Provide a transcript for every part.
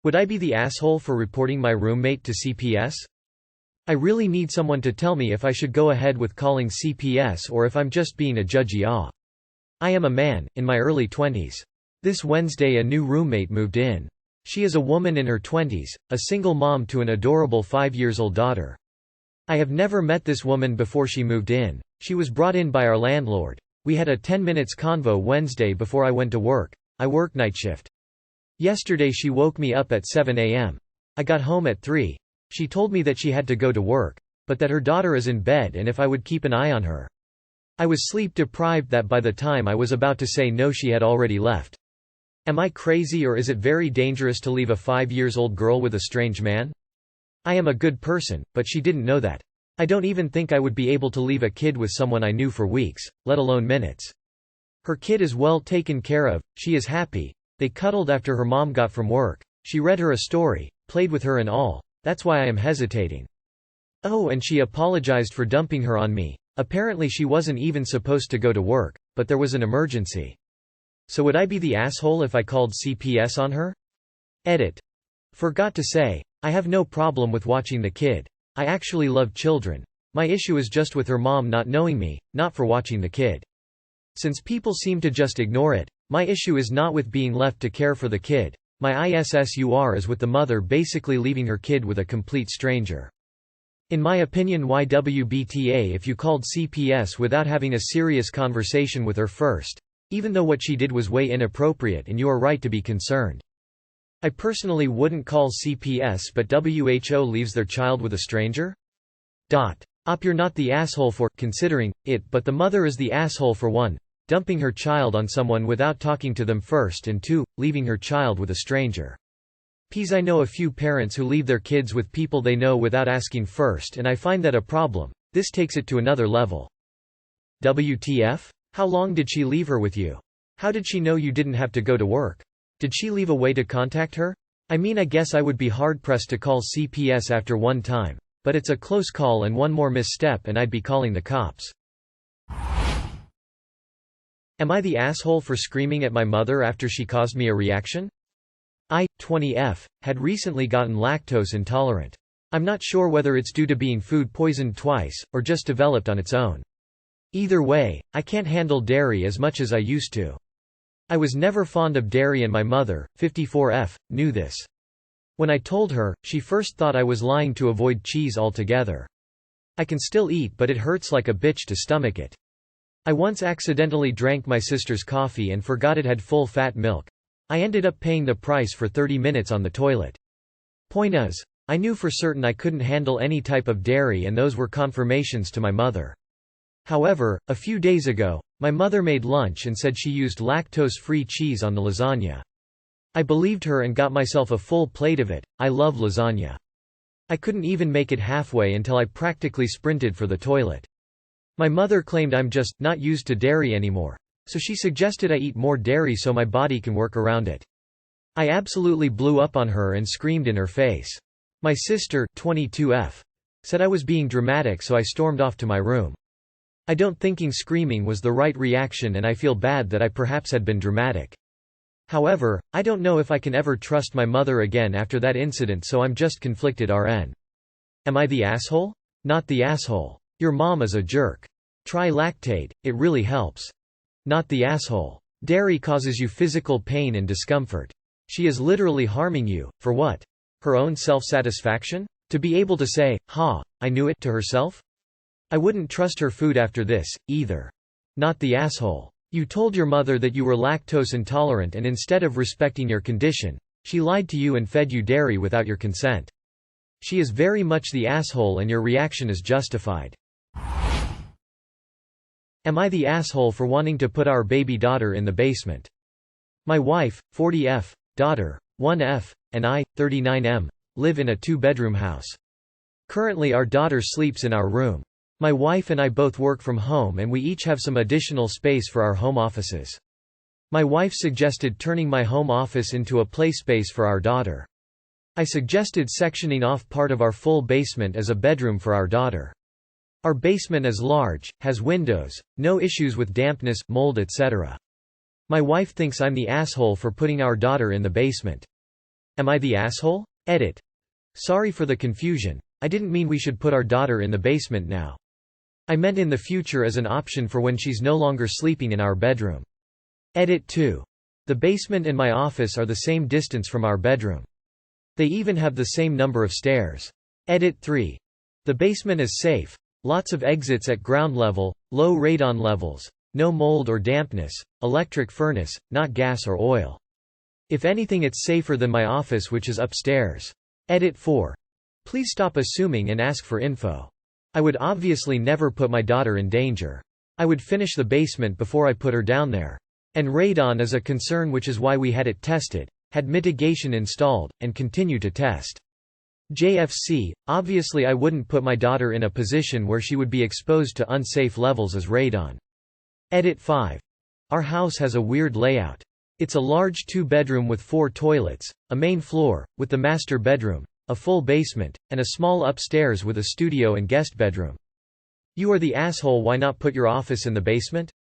Would I be the asshole for reporting my roommate to CPS? I really need someone to tell me if I should go ahead with calling CPS or if I'm just being a judgy. I am a man, in my early 20s. This Wednesday a new roommate moved in. She is a woman in her 20s, a single mom to an adorable 5-year-old daughter. I have never met this woman before she moved in. She was brought in by our landlord. We had a 10 minutes convo Wednesday before I went to work. I work night shift. Yesterday she woke me up at 7 a.m. I got home at 3. She told me that she had to go to work, but that her daughter is in bed and if I would keep an eye on her. I was sleep deprived that by the time I was about to say no she had already left. Am I crazy or is it very dangerous to leave a 5-year-old girl with a strange man? I am a good person, but she didn't know that. I don't even think I would be able to leave a kid with someone I knew for weeks, let alone minutes. Her kid is well taken care of, she is happy. They cuddled after her mom got from work. She read her a story, played with her and all. That's why I am hesitating. Oh, and she apologized for dumping her on me. Apparently she wasn't even supposed to go to work, but there was an emergency. So would I be the asshole if I called CPS on her? Edit. Forgot to say, I have no problem with watching the kid. I actually love children. My issue is just with her mom not knowing me, not for watching the kid. Since people seem to just ignore it, my issue is not with being left to care for the kid. My issue is with the mother basically leaving her kid with a complete stranger. In my opinion, WIBTA if you called CPS without having a serious conversation with her first, even though what she did was way inappropriate and you are right to be concerned. I personally wouldn't call CPS but WHO leaves their child with a stranger? You're not the asshole for considering it but the mother is the asshole for 1. Dumping her child on someone without talking to them first and 2. Leaving her child with a stranger. I know a few parents who leave their kids with people they know without asking first and I find that a problem. This takes it to another level. WTF? How long did she leave her with you? How did she know you didn't have to go to work? Did she leave a way to contact her? I mean I guess I would be hard-pressed to call CPS after one time. But it's a close call and one more misstep and I'd be calling the cops. Am I the asshole for screaming at my mother after she caused me a reaction? I, 20F, had recently gotten lactose intolerant. I'm not sure whether it's due to being food poisoned twice, or just developed on its own. Either way, I can't handle dairy as much as I used to. I was never fond of dairy and my mother, 54F, knew this. When I told her, she first thought I was lying to avoid cheese altogether. I can still eat but it hurts like a bitch to stomach it. I once accidentally drank my sister's coffee and forgot it had full fat milk. I ended up paying the price for 30 minutes on the toilet. Point is, I knew for certain I couldn't handle any type of dairy and those were confirmations to my mother. However, a few days ago, my mother made lunch and said she used lactose-free cheese on the lasagna. I believed her and got myself a full plate of it. I love lasagna. I couldn't even make it halfway until I practically sprinted for the toilet. My mother claimed I'm just not used to dairy anymore, so she suggested I eat more dairy so my body can work around it. I absolutely blew up on her and screamed in her face. My sister, 22F, said I was being dramatic so I stormed off to my room. I don't thinking screaming was the right reaction and I feel bad that I perhaps had been dramatic. However, I don't know if I can ever trust my mother again after that incident so I'm just conflicted RN. Am I the asshole? Not the asshole. Your mom is a jerk. Try Lactaid, it really helps. Not the asshole. Dairy causes you physical pain and discomfort. She is literally harming you, for what? Her own self-satisfaction? To be able to say, "Ha, I knew it," to herself? I wouldn't trust her food after this, either. Not the asshole. You told your mother that you were lactose intolerant and instead of respecting your condition, she lied to you and fed you dairy without your consent. She is very much the asshole and your reaction is justified. Am I the asshole for wanting to put our baby daughter in the basement? My wife, 40F, daughter, 1F, and I, 39M, live in a 2-bedroom house. Currently our daughter sleeps in our room. My wife and I both work from home and we each have some additional space for our home offices. My wife suggested turning my home office into a play space for our daughter. I suggested sectioning off part of our full basement as a bedroom for our daughter. Our basement is large, has windows, no issues with dampness, mold etc. My wife thinks I'm the asshole for putting our daughter in the basement. Am I the asshole? Edit. Sorry for the confusion. I didn't mean we should put our daughter in the basement now. I meant in the future as an option for when she's no longer sleeping in our bedroom. Edit 2. The basement and my office are the same distance from our bedroom. They even have the same number of stairs. Edit 3. The basement is safe. Lots of exits at ground level, low radon levels, no mold or dampness, electric furnace, not gas or oil. If anything, it's safer than my office, which is upstairs. Edit 4. Please stop assuming and ask for info. I would obviously never put my daughter in danger. I would finish the basement before I put her down there. And radon is a concern, which is why we had it tested, had mitigation installed, and continue to test. JFC, obviously I wouldn't put my daughter in a position where she would be exposed to unsafe levels as radon. Edit 5. Our house has a weird layout. It's a large 2-bedroom with 4 toilets, a main floor, with the master bedroom, a full basement, and a small upstairs with a studio and guest bedroom. You are the asshole. Why not put your office in the basement?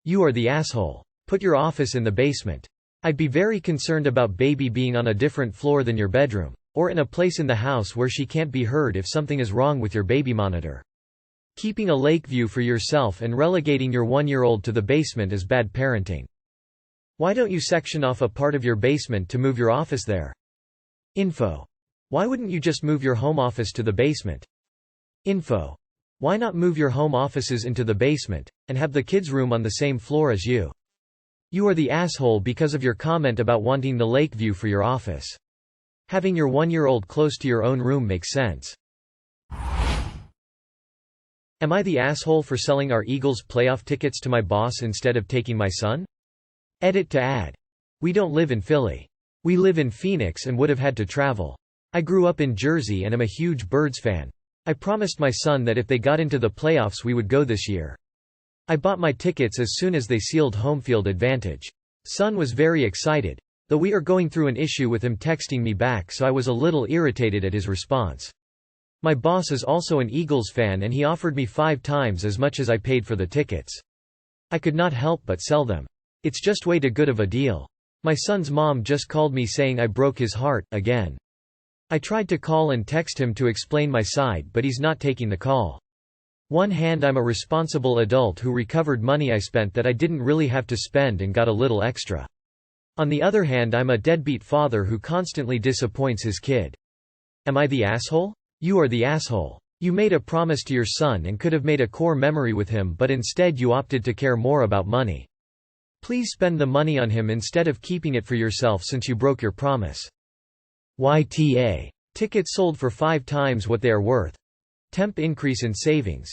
You are the asshole. Put your office in the basement. I'd be very concerned about baby being on a different floor than your bedroom, or in a place in the house where she can't be heard if something is wrong with your baby monitor. Keeping a lake view for yourself and relegating your 1-year-old to the basement is bad parenting. Why don't you section off a part of your basement to move your office there? Info. Why wouldn't you just move your home office to the basement? Info. Why not move your home offices into the basement, and have the kids' room on the same floor as you? You are the asshole because of your comment about wanting the lake view for your office. Having your 1-year-old close to your own room makes sense. Am I the asshole for selling our Eagles playoff tickets to my boss instead of taking my son? Edit to add. We don't live in Philly. We live in Phoenix and would have had to travel. I grew up in Jersey and am a huge Birds fan. I promised my son that if they got into the playoffs we would go this year. I bought my tickets as soon as they sealed home field advantage. Son was very excited, though we are going through an issue with him texting me back, so I was a little irritated at his response. My boss is also an Eagles fan and he offered me 5 times as much as I paid for the tickets. I could not help but sell them. It's just way too good of a deal. My son's mom just called me saying I broke his heart, again. I tried to call and text him to explain my side, but he's not taking the call. One hand, I'm a responsible adult who recovered money I spent that I didn't really have to spend and got a little extra. On the other hand, I'm a deadbeat father who constantly disappoints his kid. Am I the asshole? You are the asshole. You made a promise to your son and could have made a core memory with him, but instead you opted to care more about money. Please spend the money on him instead of keeping it for yourself since you broke your promise. WIBTA. Tickets sold for 5 times what they are worth. Temp increase in savings.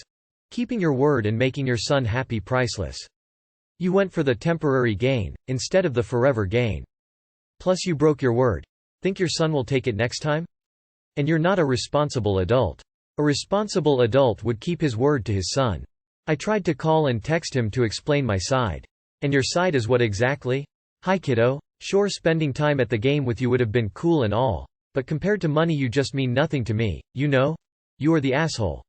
Keeping your word and making your son happy priceless. You went for the temporary gain, instead of the forever gain. Plus you broke your word. Think your son will take it next time? And you're not a responsible adult. A responsible adult would keep his word to his son. I tried to call and text him to explain my side. And your side is what exactly? Hi kiddo, sure, spending time at the game with you would have been cool and all, but compared to money you just mean nothing to me, you know? You are the asshole.